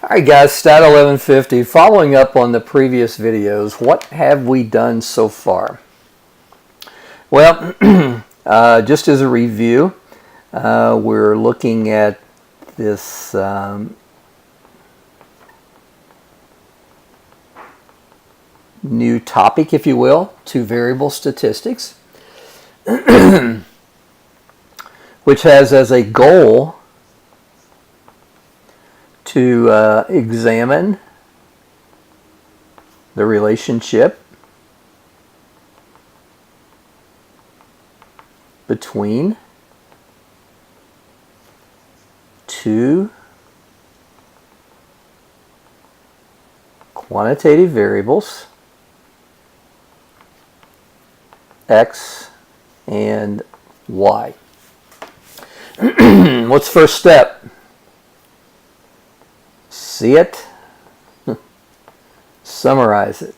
Alright guys, Stat 1150, following up on the previous videos, what have we done so far? Well, just as a review, we're looking at this new topic, if you will, two variable statistics, which has as a goal to examine the relationship between two quantitative variables, X and Y. What's the first step? See it, summarize it.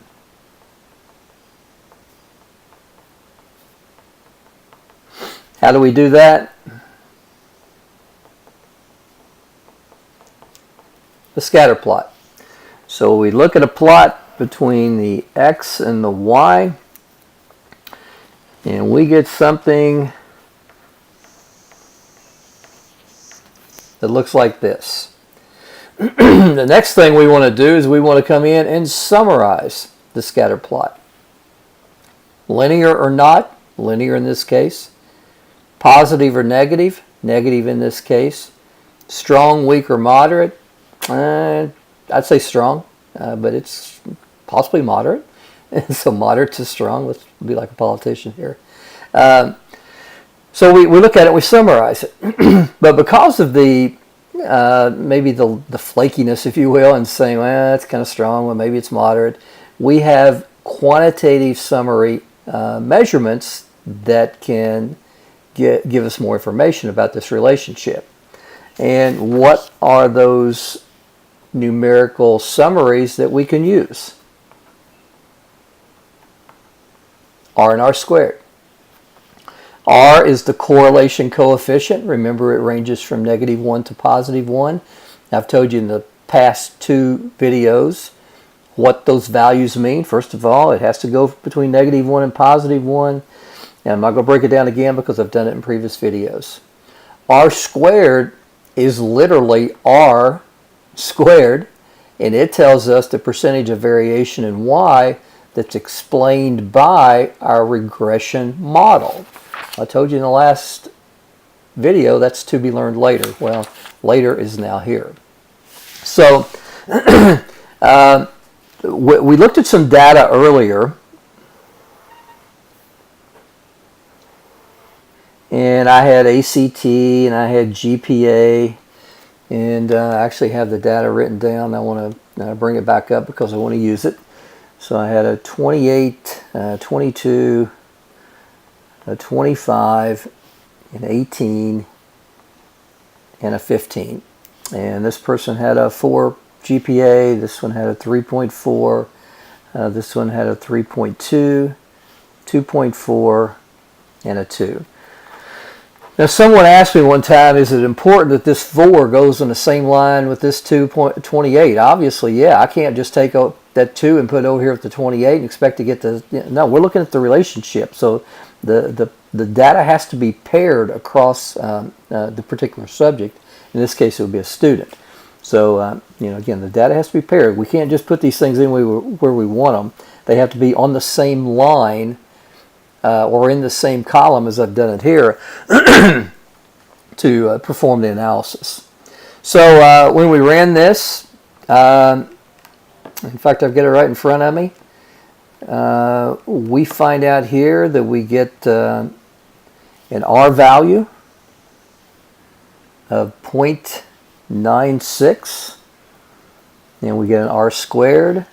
How do we do that? The scatter plot. So we look at a plot between the X and the Y, and we get something that looks like this. The next thing we want to do is we want to come in and summarize the scatter plot. Linear or not, linear in this case. Positive or negative, negative in this case. Strong, weak, or moderate. I'd say strong, but it's possibly moderate. So moderate to strong, let's be like a politician here. So we look at it, we summarize it. But because of the maybe the flakiness, if you will, and saying, well, it's kind of strong, well, maybe it's moderate, we have quantitative summary measurements that can give us more information about this relationship. And what are those numerical summaries that we can use? R and R squared. R is the correlation coefficient. Remember, it ranges from -1 to +1. I've told you in the past two videos what those values mean. First of all, it has to go between -1 and +1. And I'm not going to break it down again because I've done it in previous videos. R squared is literally R squared, and it tells us the percentage of variation in Y that's explained by our regression model. I told you in the last video that's to be learned later. Well, later is now here. So we looked at some data earlier, and I had ACT and I had GPA, and I actually have the data written down. I want to bring it back up because I want to use it. So I had a 28, 22, a 25, an 18, and a 15. And this person had a 4 GPA, this one had a 3.4, this one had a 3.2, 2.4, and a 2. Now someone asked me one time, is it important that this 4 goes on the same line with this 2.28? Obviously, yeah. I can't just take that 2 and put it over here at the 28 and expect to get the... No, we're looking at the relationship. So the data has to be paired across the particular subject. In this case, it would be a student. So, again, the data has to be paired. We can't just put these things in where we want them. They have to be on the same line or in the same column as I've done it here to perform the analysis. So when we ran this, in fact, I've got it right in front of me. We find out here that we get an R value of 0.96, and we get an R squared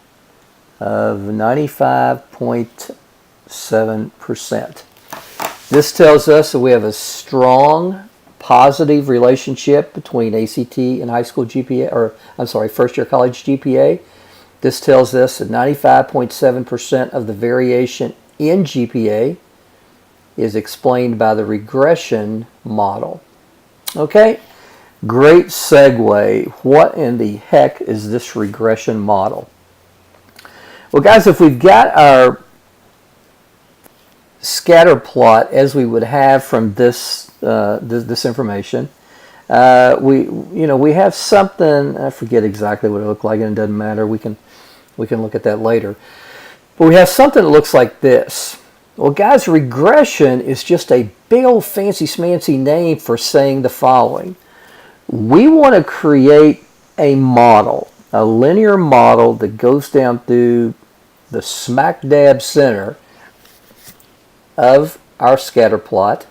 of 95.7%. This tells us that we have a strong positive relationship between ACT and high school GPA, or I'm sorry, first year college GPA. This tells us that 95.7% of the variation in GPA is explained by the regression model. Okay, Great segue. What in the heck is this regression model? Well, guys, if we've got our scatter plot as we would have from this this information, we have something. I forget exactly what it looked like, and it doesn't matter. We can look at that later. But we have something that looks like this. Well, guys, regression is just a big old fancy smancy name for saying the following. We want to create a model, a linear model that goes down through the smack dab center of our scatter plot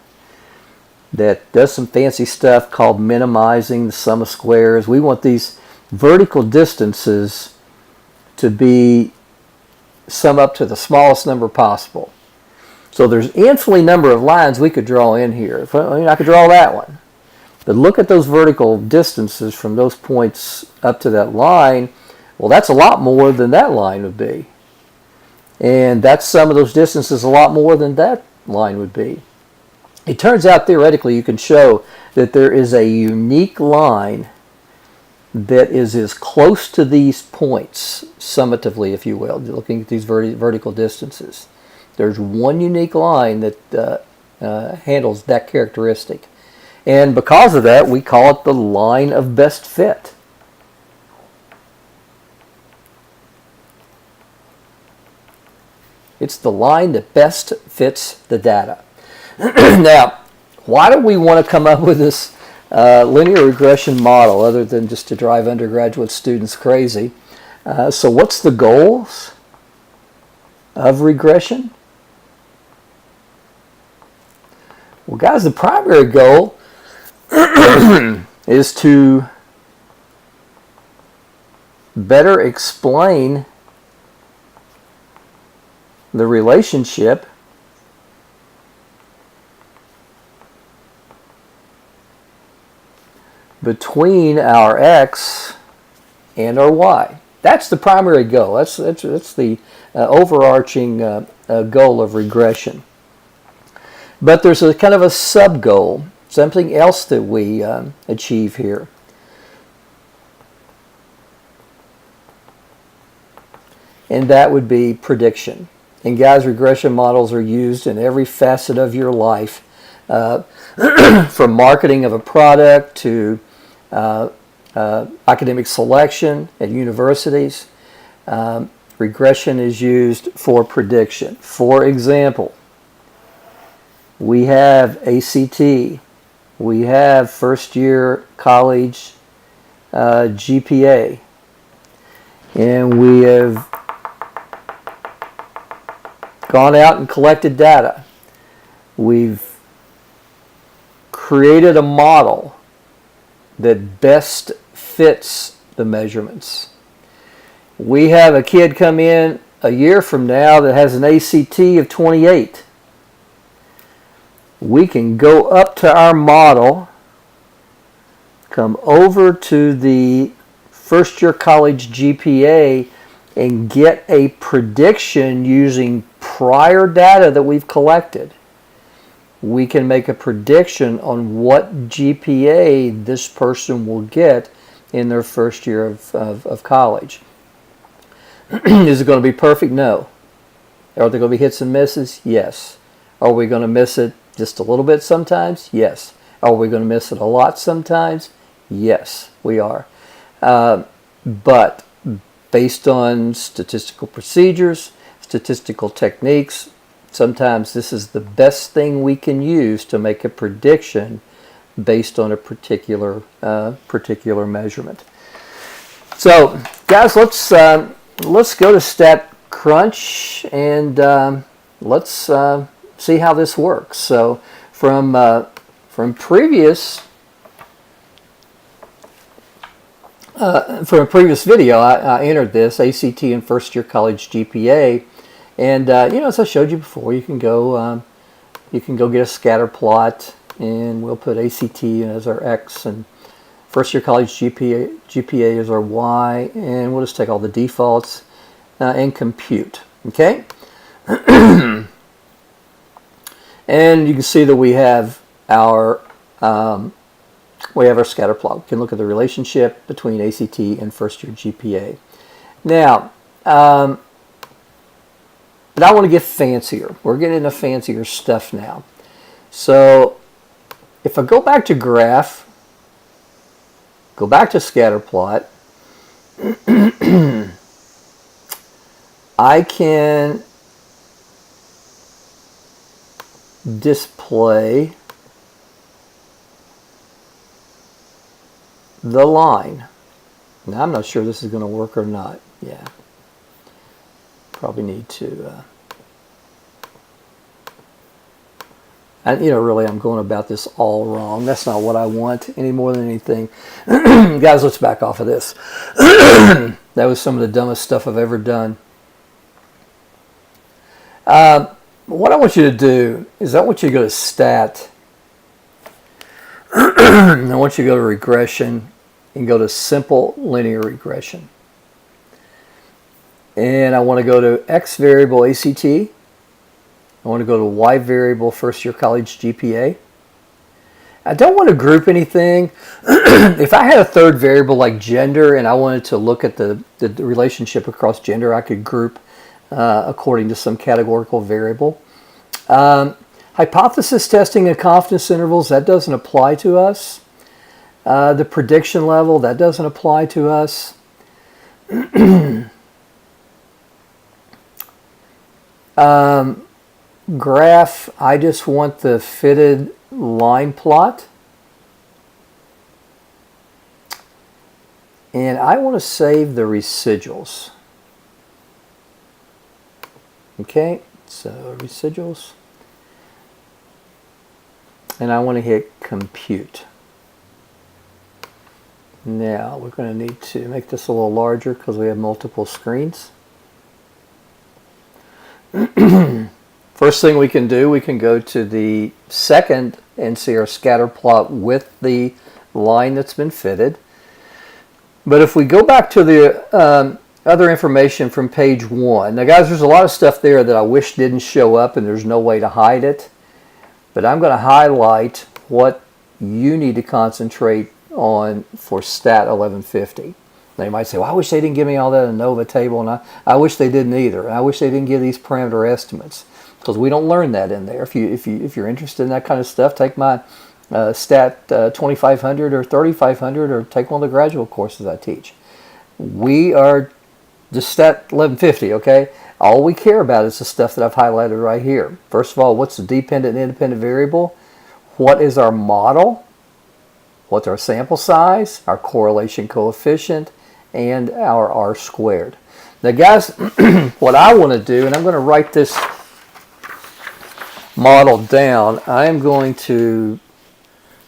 that does some fancy stuff called minimizing the sum of squares. We want these vertical distances to be sum up to the smallest number possible. So there's infinitely number of lines we could draw in here. I could draw that one. But look at those vertical distances from those points up to that line. Well, that's a lot more than that line would be. And that's some of those distances a lot more than that line would be. It turns out theoretically you can show that there is a unique line that is as close to these points, summatively, if you will, looking at these vertical distances. There's one unique line that handles that characteristic. And because of that, we call it the line of best fit. It's the line that best fits the data. Now, why do we want to come up with this linear regression model other than just to drive undergraduate students crazy? So what's the goals of regression? Well, guys, the primary goal is to better explain the relationship between our x and our y. That's the primary goal. That's the overarching goal of regression. But there's a kind of a sub-goal, something else that we achieve here. And that would be prediction. And guys, regression models are used in every facet of your life, from marketing of a product to academic selection at universities. Regression is used for prediction. For example, we have ACT, we have first year college GPA, and we have gone out and collected data. We've created a model that best fits the measurements. We have a kid come in a year from now that has an ACT of 28. We can go up to our model, come over to the first year college GPA, and get a prediction using prior data that we've collected. We can make a prediction on what GPA this person will get in their first year of college. Is it going to be perfect? No. Are there going to be hits and misses? Yes. Are we going to miss it just a little bit sometimes? Yes. Are we going to miss it a lot sometimes? Yes, we are. But based on statistical procedures, statistical techniques, sometimes this is the best thing we can use to make a prediction based on a particular measurement. So, guys, let's go to StatCrunch and let's see how this works. So, from previous from a previous video, I entered this ACT and first year college GPA, and as I showed you before, you can go get a scatter plot, and we'll put ACT as our X and first year college GPA as our Y, and we'll just take all the defaults and compute. Okay, and you can see that we have our we have our scatter plot. We can look at the relationship between ACT and first-year GPA. Now, but I want to get fancier. We're getting into fancier stuff now. So if I go back to graph, go back to scatter plot, I can display the line. Now I'm not sure this is going to work or not. Yeah, probably need to. And really, I'm going about this all wrong. That's not what I want any more than anything. Guys, let's back off of this. That was some of the dumbest stuff I've ever done. What I want you to do is I want you to go to Stat. I want you to go to Regression and go to Simple Linear Regression. And I want to go to X variable ACT. I want to go to Y variable first year college GPA. I don't want to group anything. If I had a third variable like gender and I wanted to look at the relationship across gender, I could group according to some categorical variable. Hypothesis testing and confidence intervals, that doesn't apply to us. The prediction level, that doesn't apply to us. Graph, I just want the fitted line plot. And I want to save the residuals. Okay, so residuals. And I want to hit compute. Now we're going to need to make this a little larger because we have multiple screens. First thing we can do, we can go to the second and see our scatter plot with the line that's been fitted. But if we go back to the other information from page 1, now guys, there's a lot of stuff there that I wish didn't show up and there's no way to hide it. But I'm going to highlight what you need to concentrate on for Stat 1150. Now you might say, well, I wish they didn't give me all that ANOVA table, and I wish they didn't either. And I wish they didn't give these parameter estimates, because we don't learn that in there. If you're interested in that kind of stuff, take my Stat 2500 or 3500, or take one of the graduate courses I teach. We are just Stat 1150, okay? All we care about is the stuff that I've highlighted right here. First of all, what's the dependent and independent variable? What is our model? What's our sample size, our correlation coefficient, and our R squared? Now guys, what I want to do, and I'm going to write this model down, I'm going to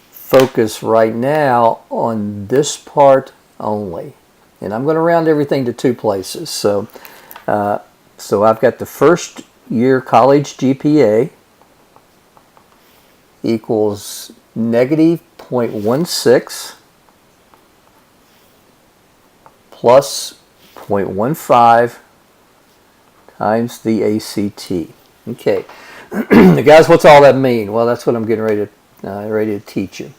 focus right now on this part only. And I'm going to round everything to 2 places. So I've got the first year college GPA equals negative 0.16 plus 0.15 times the ACT. Okay, guys, what's all that mean? Well, that's what I'm getting ready to teach you.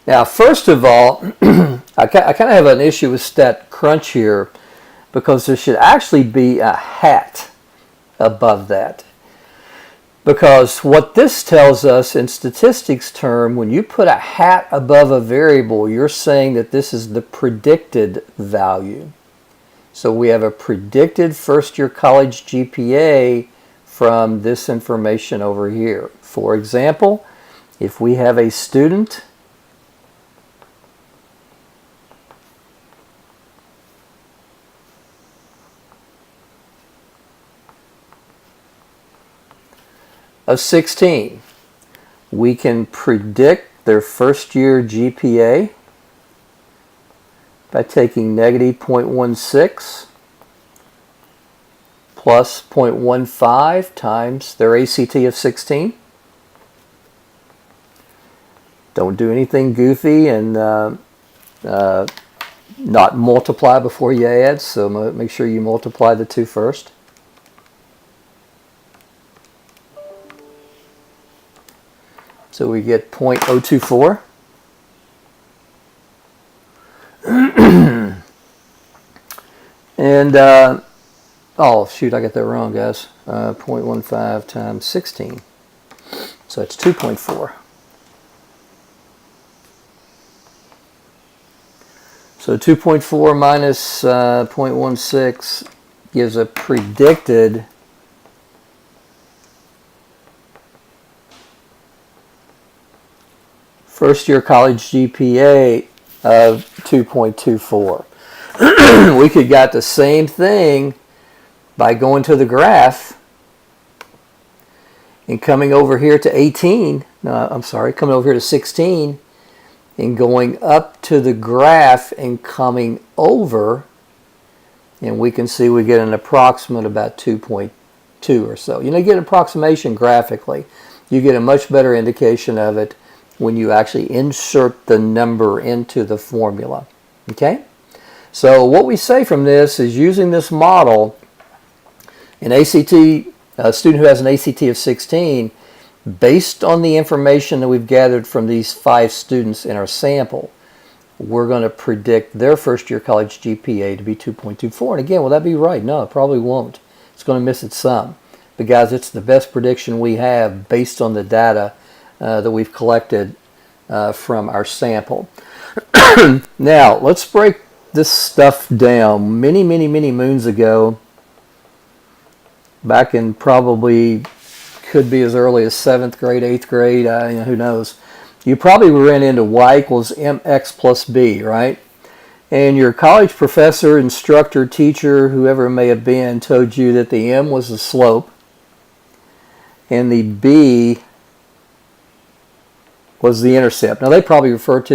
Now, first of all, I kind of have an issue with StatCrunch here, because there should actually be a hat above that. Because what this tells us in statistics term, when you put a hat above a variable, you're saying that this is the predicted value. So we have a predicted first year college GPA from this information over here. For example, if we have a student of 16, we can predict their first year GPA by taking negative 0.16 plus 0.15 times their ACT of 16. Don't do anything goofy and not multiply before you add, so make sure you multiply the 2 first. So we get 0.024. And, oh, shoot, I got that wrong, guys. 0.15 times 16. So it's 2.4. So 2.4 minus 0.16 gives a predicted first-year college GPA of 2.24. We could got the same thing by going to the graph and coming over here to 18. No, I'm sorry, coming over here to 16 and going up to the graph and coming over, and we can see we get an approximate about 2.2 or so. You know, you get an approximation graphically. You get a much better indication of it when you actually insert the number into the formula. Okay? So what we say from this is, using this model, an ACT, a student who has an ACT of 16, based on the information that we've gathered from these 5 students in our sample, we're going to predict their first-year college GPA to be 2.24. And again, will that be right? No, it probably won't. It's going to miss it some. But guys, it's the best prediction we have based on the data that we've collected from our sample. Now, let's break this stuff down. Many moons ago, back in probably, could be as early as 7th grade, 8th grade, who knows. You probably ran into y equals mx plus b, right? And your college professor, instructor, teacher, whoever it may have been, told you that the m was the slope and the b was the intercept. Now, they probably refer to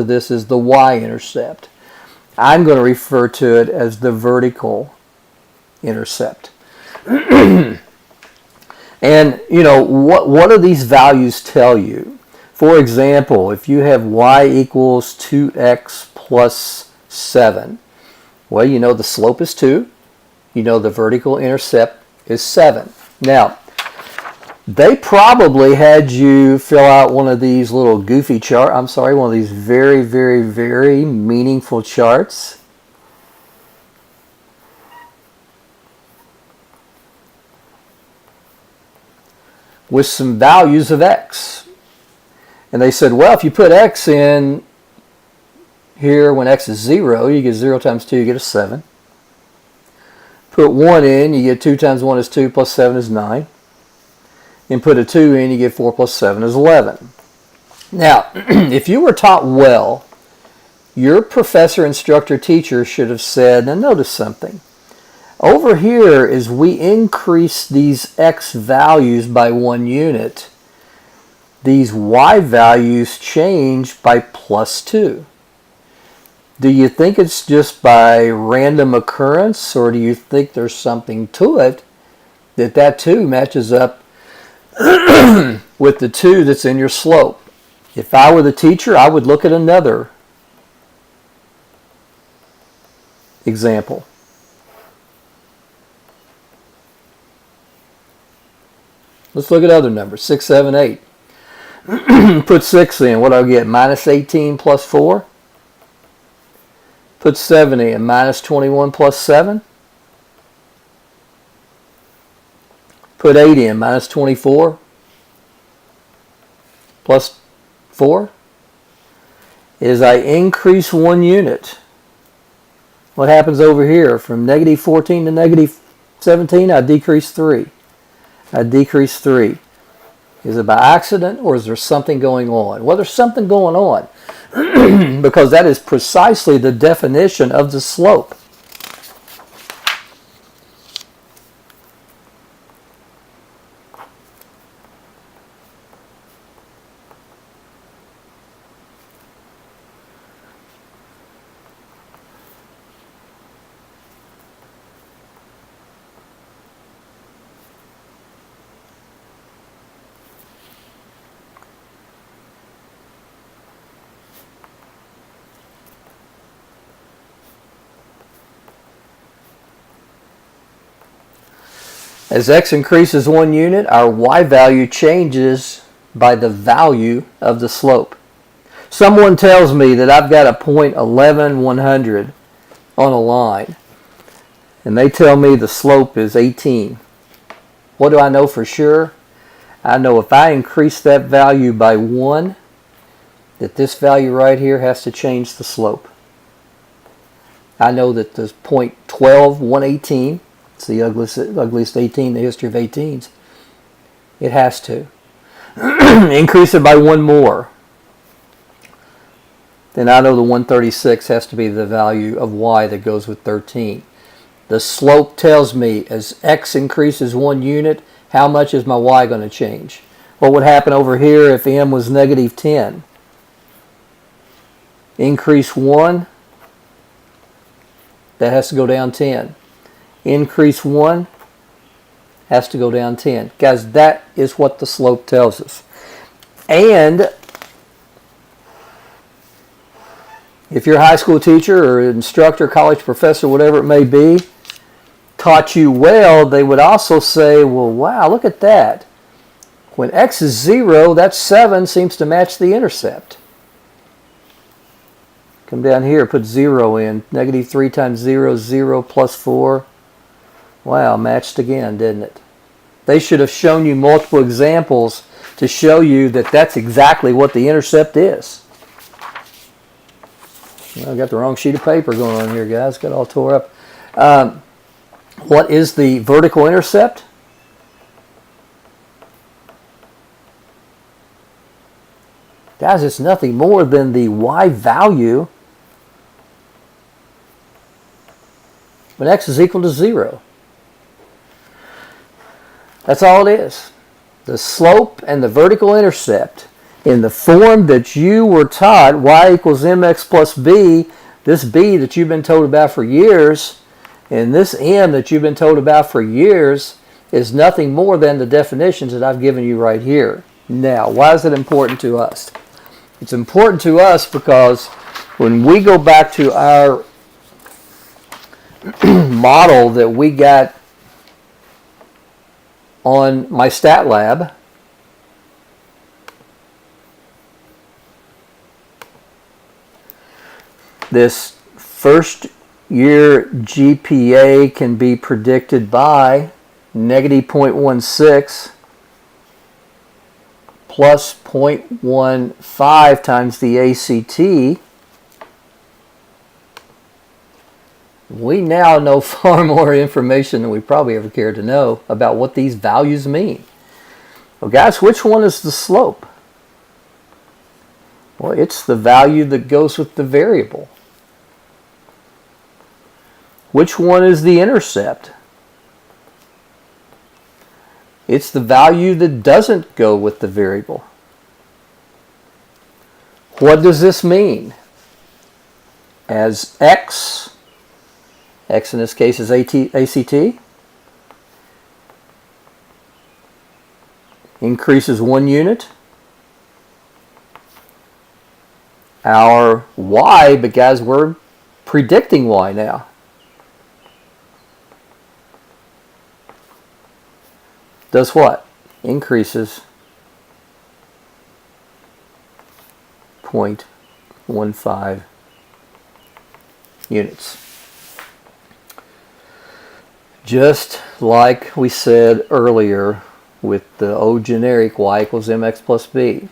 this as the y-intercept. I'm going to refer to it as the vertical intercept. And, you know, what do these values tell you? For example, if you have y equals 2x plus 7, well, you know the slope is 2. You know the vertical intercept is 7. Now, they probably had you fill out one of these little goofy charts. I'm sorry, one of these very meaningful charts. With some values of x. And they said, well, if you put x in here when x is 0, you get 0 times 2, you get a 7. Put 1 in, you get 2 times 1 is 2 plus 7 is 9. And put a 2 in, you get 4 plus 7 is 11. Now, if you were taught well, your professor, instructor, teacher should have said, now notice something. Over here, as we increase these x values by 1 unit, these y values change by plus 2. Do you think it's just by random occurrence, or do you think there's something to it that 2 matches up with the 2 that's in your slope? If I were the teacher, I would look at another example. Let's look at other numbers, 6, 7, 8. Put 6 in, what do I get? Minus 18 plus 4. Put 7 in, minus 21 plus 7. Put 8 in, minus 24 plus 4. As I increase 1 unit, what happens over here? From negative 14 to negative 17, I decrease 3. I decrease 3. Is it by accident, or is there something going on? Well, there's something going on because that is precisely the definition of the slope. As x increases 1 unit, our y value changes by the value of the slope. Someone tells me that I've got a point 11/100 on a line, and they tell me the slope is 18. What do I know for sure? I know if I increase that value by 1, that this value right here has to change the slope. I know that the point 12/118, it's the ugliest 18 in the history of 18s, it has to. Increase it by 1 more. Then I know the 136 has to be the value of y that goes with 13. The slope tells me as x increases 1 unit, how much is my y going to change? What would happen over here if m was -10? Increase 1, that has to go down 10. Increase 1 has to go down 10. Guys, that is what the slope tells us. And if your high school teacher or instructor, college professor, whatever it may be, taught you well, they would also say, well, wow, look at that. When x is 0, that 7 seems to match the intercept. Come down here, put 0 in. -3 times 0 is 0 plus 4. Wow, matched again, didn't it? They should have shown you multiple examples to show you that that's exactly what the intercept is. Well, I got the wrong sheet of paper going on here, guys. Got all tore up. What is the vertical intercept? Guys, it's nothing more than the y value when x is equal to 0. That's all it is. The slope and the vertical intercept in the form that you were taught, y equals mx plus b, this b that you've been told about for years, and this m that you've been told about for years is nothing more than the definitions that I've given you right here. Now, why is it important to us? It's important to us because when we go back to our model that we got on my stat lab, this first year GPA can be predicted by -0.16 plus 0.15 times the ACT. We now know far more information than we probably ever cared to know about what these values mean. Well, guys, which one is the slope? Well, it's the value that goes with the variable. Which one is the intercept? It's the value that doesn't go with the variable. What does this mean? As x in this case is ACT, increases 1 unit, our y, but guys, we're predicting y now. Does what? Increases 0.15 units. Just like we said earlier with the old generic y equals mx plus b.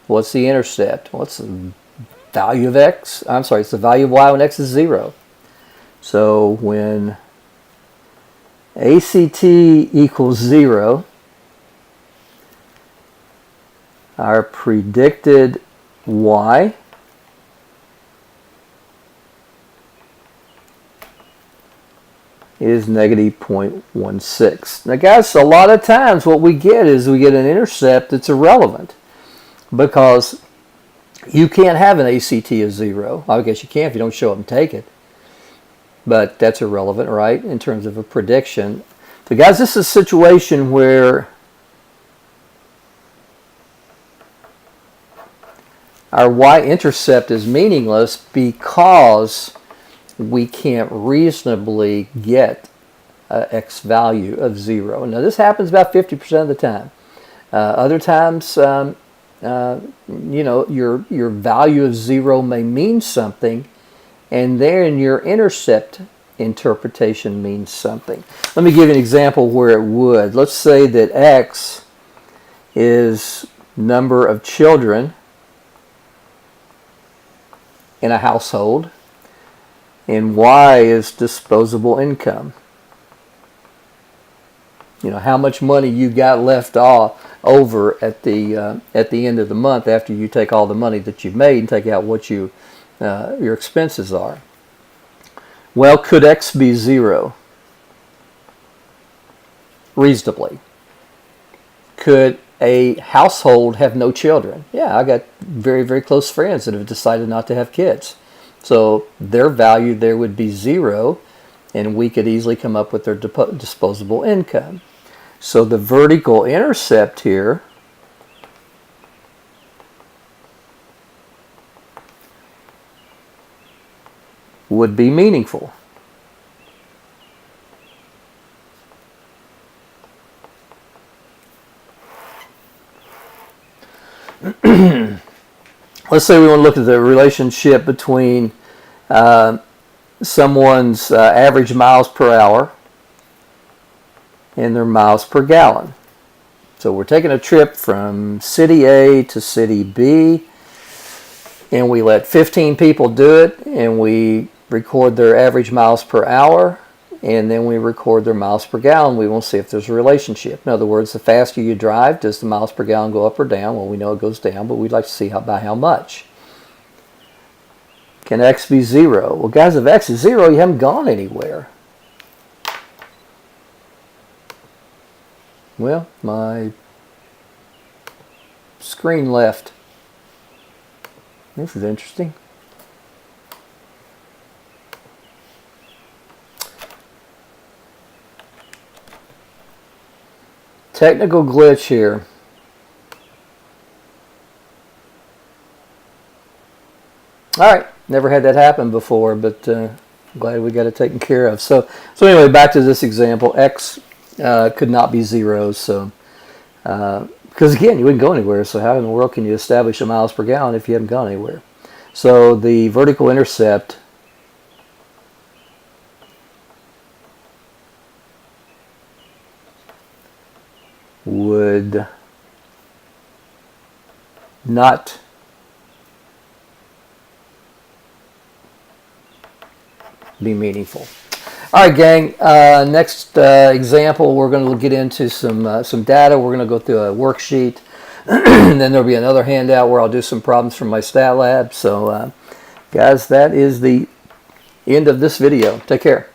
What's the intercept? What's the value of x? I'm sorry, it's the value of y when x is 0. So when ACT equals 0, our predicted y is -0.16. Now guys, a lot of times what we get is we get an intercept that's irrelevant because you can't have an ACT of 0. I guess you can if you don't show up and take it. But that's irrelevant, right, in terms of a prediction. So guys, this is a situation where our y-intercept is meaningless because we can't reasonably get an x value of 0. Now this happens about 50% of the time. Other times you know, your value of 0 may mean something, and then your intercept interpretation means something. Let me give you an example where it would. Let's say that X is number of children in a household, and Y is disposable income. You know, how much money you got left over at the end of the month after you take all the money that you've made and take out what your expenses are. Well, could X be 0? Reasonably. Could a household have no children? Yeah, I got very, very close friends that have decided not to have kids. So their value there would be 0, and we could easily come up with their disposable income. So the vertical intercept here would be meaningful. Let's say we want to look at the relationship between someone's average miles per hour and their miles per gallon. So we're taking a trip from city A to city B, and we let 15 people do it, and we record their average miles per hour, and then we record their miles per gallon. We want to see if there's a relationship. In other words, the faster you drive, does the miles per gallon go up or down? Well, we know it goes down, but we'd like to see by how much. Can X be 0? Well, guys, if X is 0, you haven't gone anywhere. Well, my screen left. This is interesting. Technical glitch here. All right, never had that happen before, but glad we got it taken care of. So anyway, back to this example. X could not be 0, so because again, you wouldn't go anywhere. So how in the world can you establish a miles per gallon if you haven't gone anywhere? So the vertical intercept would not be meaningful. All right, gang. Next example, we're going to get into some data. We're going to go through a worksheet, and then there'll be another handout where I'll do some problems from my stat lab. So, guys, that is the end of this video. Take care.